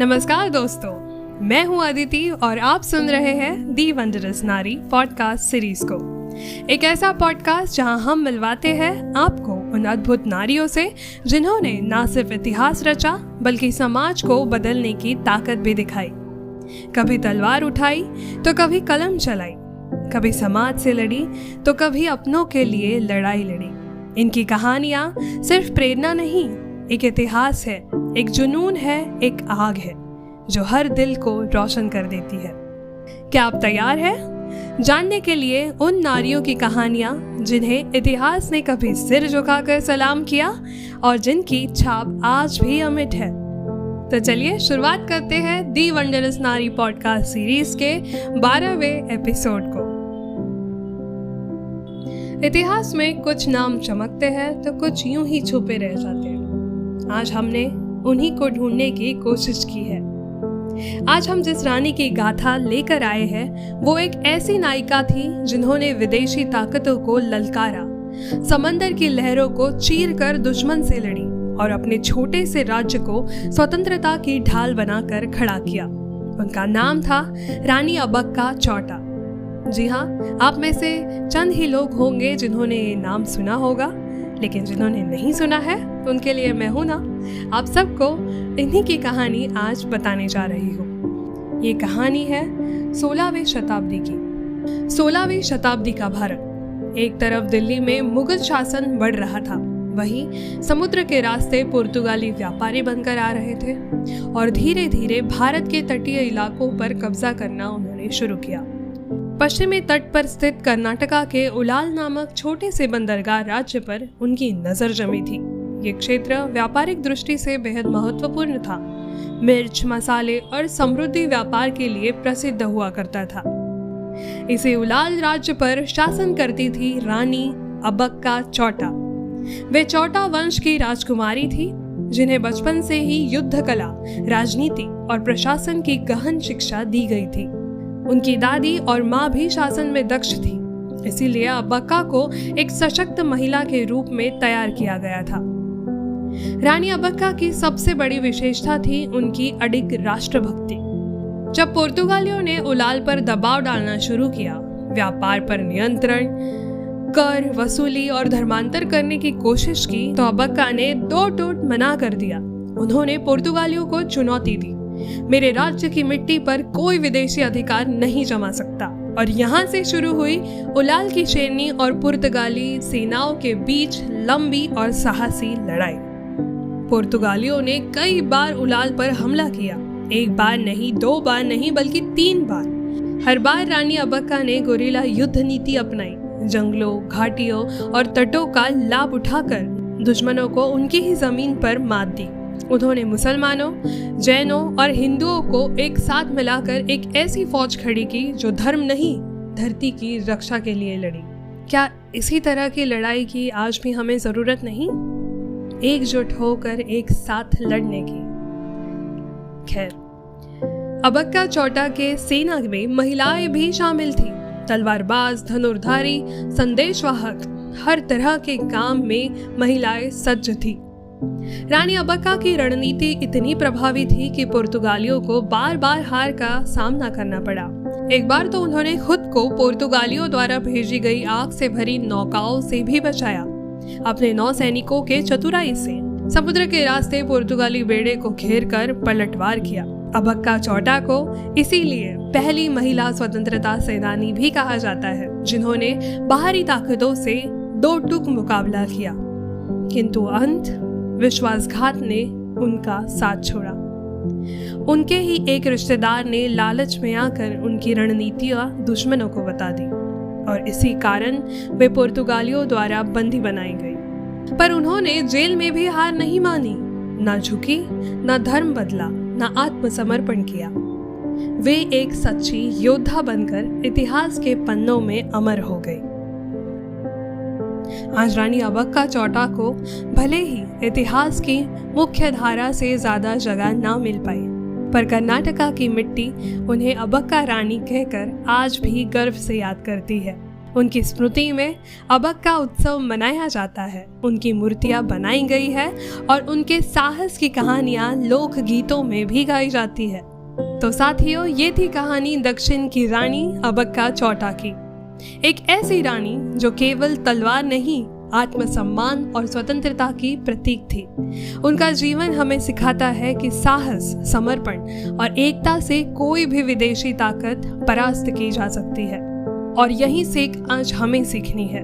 नमस्कार दोस्तों, मैं हूं अदिति और आप सुन रहे हैं दी वंडरस नारी पॉडकास्ट सीरीज को। एक ऐसा पॉडकास्ट जहां हम मिलवाते हैं आपको उन अद्भुत नारियों से जिन्होंने ना सिर्फ इतिहास रचा बल्कि समाज को बदलने की ताकत भी दिखाई। कभी तलवार उठाई तो कभी कलम चलाई, कभी समाज से लड़ी तो कभी अपनों के लिए लड़ाई लड़ी। इनकी कहानियां सिर्फ प्रेरणा नहीं, एक इतिहास है, एक जुनून है, एक आग है जो हर दिल को रोशन कर देती है। क्या आप तैयार हैं जानने के लिए उन नारियों की कहानियां जिन्हें इतिहास ने कभी सिर झुकाकर सलाम किया और जिनकी छाप आज भी अमिट है? तो चलिए शुरुआत करते हैं दी वंडरस नारी पॉडकास्ट सीरीज के 12वें एपिसोड को। इतिहास में कुछ नाम चमकते हैं तो कुछ यूं ही छुपे रह जाते हैं। आज हमने उन्हीं को ढूंढने की कोशिश की है। आज हम जिस रानी की गाथा लेकर आए हैं वो एक ऐसी नायिका थी जिन्होंने विदेशी ताकतों को ललकारा, समंदर की लहरों को चीरकर दुश्मन से लड़ी और अपने छोटे से राज्य को स्वतंत्रता की ढाल बनाकर खड़ा किया। उनका नाम था रानी अब्बक्का चौटा। जी हाँ, आप में से चंद ही लोग होंगे जिन्होंने ये नाम सुना होगा, लेकिन जिन्होंने नहीं सुना है उनके लिए मैं हूं ना, आप सबको इन्हीं की कहानी आज बताने जा रही हूँ। ये कहानी है 16वीं शताब्दी की। 16वीं शताब्दी का भारत। एक तरफ दिल्ली में मुगल शासन बढ़ रहा था, वहीं समुद्र के रास्ते पुर्तगाली व्यापारी बनकर आ रहे थे और धीरे धीरे भारत के तटीय इलाकों पर कब्जा करना उन्होंने शुरू किया। पश्चिमी तट पर स्थित कर्नाटका के उलाल नामक छोटे से बंदरगाह राज्य पर उनकी नजर जमी थी। ये क्षेत्र व्यापारिक दृष्टि से बेहद महत्वपूर्ण था। मिर्च, मसाले और समृद्धि व्यापार के लिए प्रसिद्ध हुआ करता था। इसी उलाल राज्य पर शासन करती थी रानी अब्बक्का चौटा। वे चौटा वंश की राजकुमारी थी जिन्हें बचपन से ही युद्ध कला, राजनीति और प्रशासन की गहन शिक्षा दी गई थी। उनकी दादी और माँ भी शासन में दक्ष थी, इसीलिए अब्बक्का को एक सशक्त महिला के रूप में तैयार किया गया था। रानी अब्बक्का की सबसे बड़ी विशेषता थी उनकी अडिग राष्ट्रभक्ति। जब पुर्तगालियों ने उलाल पर दबाव डालना शुरू किया, व्यापार पर नियंत्रण, कर वसूली और धर्मांतर करने की कोशिश की, तो अब्बक्का ने दो टूट मना कर दिया। उन्होंने पुर्तगालियों को चुनौती दी, मेरे राज्य की मिट्टी पर कोई विदेशी अधिकार नहीं जमा सकता। और यहाँ से शुरू हुई उलाल की शेरनी और पुर्तगाली सेनाओं के बीच लंबी और साहसी लड़ाई। पुर्तगालियों ने कई बार उलाल पर हमला किया, एक बार नहीं, दो बार नहीं, बल्कि 3 बार। हर बार रानी अब्बक्का ने गुरिल्ला युद्ध नीति अपनाई, जंगलों, घाटियों और तटों का लाभ उठाकर दुश्मनों को उनकी ही जमीन पर मात दी। उन्होंने मुसलमानों, जैनों और हिंदुओं को एक साथ मिलाकर एक ऐसी फौज खड़ी की जो धर्म नहीं, धरती की रक्षा के लिए लड़ी। क्या इसी तरह की लड़ाई की आज भी हमें जरूरत नहीं? एकजुट होकर एक साथ लड़ने की। खैर, अब्बक्का चौटा के सेना में महिलाएं भी शामिल थी। तलवारबाज, धनुर्धारी, संदेशवाहक, हर तरह के काम में महिलाएं सज्ज थी। रानी अब्बक्का की रणनीति इतनी प्रभावी थी कि पुर्तगालियों को बार बार हार का सामना करना पड़ा। एक बार तो उन्होंने खुद को पुर्तगालियों द्वारा भेजी गई आग से भरी नौकाओं से भी बचाया। अपने नौसैनिकों के चतुराई से समुद्र के रास्ते पुर्तगाली बेड़े को घेरकर पलटवार किया। अब्बक्का चौटा को इसीलिए पहली महिला स्वतंत्रता सेनानी भी कहा जाता है, जिन्होंने बाहरी ताकतों से दो टूक मुकाबला किया, किंतु अंत विश्वासघात ने उनका साथ छोड़ा। उनके ही एक रिश्तेदार ने लालच में आकर उनकी रणनीतियां दुश्मनों को बता दी और इसी कारण वे पुर्तगालियों द्वारा बंदी बनाई गई। पर उन्होंने जेल में भी हार नहीं मानी, ना झुकी, ना धर्म बदला, ना आत्मसमर्पण किया। वे एक सच्ची योद्धा बनकर इतिहास के पन्नों में अमर हो गई। आज रानी अब्बक्का चौटा को भले ही इतिहास की मुख्य धारा से ज्यादा जगह ना मिल पाई, पर कर्नाटका की मिट्टी उन्हें अब्बक्का रानी कहकर आज भी गर्व से याद करती है। उनकी स्मृति में अबक का उत्सव मनाया जाता है, उनकी मूर्तियां बनाई गई है और उनके साहस की कहानियां लोक गीतों में भी गाई जाती है। तो साथियों, ये थी कहानी दक्षिण की रानी अबक्का चौटा की। एक ऐसी रानी जो केवल तलवार नहीं, आत्मसम्मान और स्वतंत्रता की प्रतीक थी। उनका जीवन हमें सिखाता है कि साहस, समर्पण और एकता से कोई भी विदेशी ताकत परास्त की जा सकती है। और यही सीख आज हमें सीखनी है।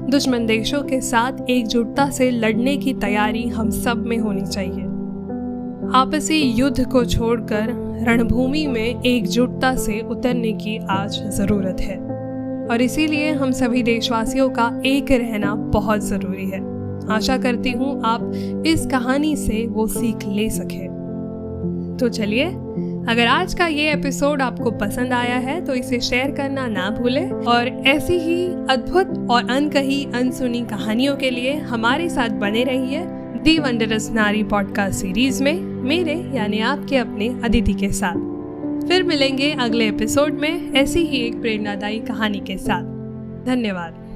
दुश्मन देशों के साथ एकजुटता से लड़ने की तैयारी हम सब में होनी चाहिए। आपसी युद्ध को छोड़कर रणभूमि में एकजुटता से उतरने की आज जरूरत है और इसीलिए हम सभी देशवासियों का एक रहना बहुत ज़रूरी है। आशा करती हूँ आप इस कहानी से वो सीख ले सके। तो चलिए, अगर आज का ये एपिसोड आपको पसंद आया है तो इसे शेयर करना ना भूलें और ऐसी ही अद्भुत और अनकही अनसुनी कहानियों के लिए हमारे साथ बने रहिए दी वंडरस नारी पॉडकास्ट सीरीज में, मेरे यानी आपके अपने अदिति के साथ। फिर मिलेंगे अगले एपिसोड में ऐसी ही एक प्रेरणादायी कहानी के साथ। धन्यवाद।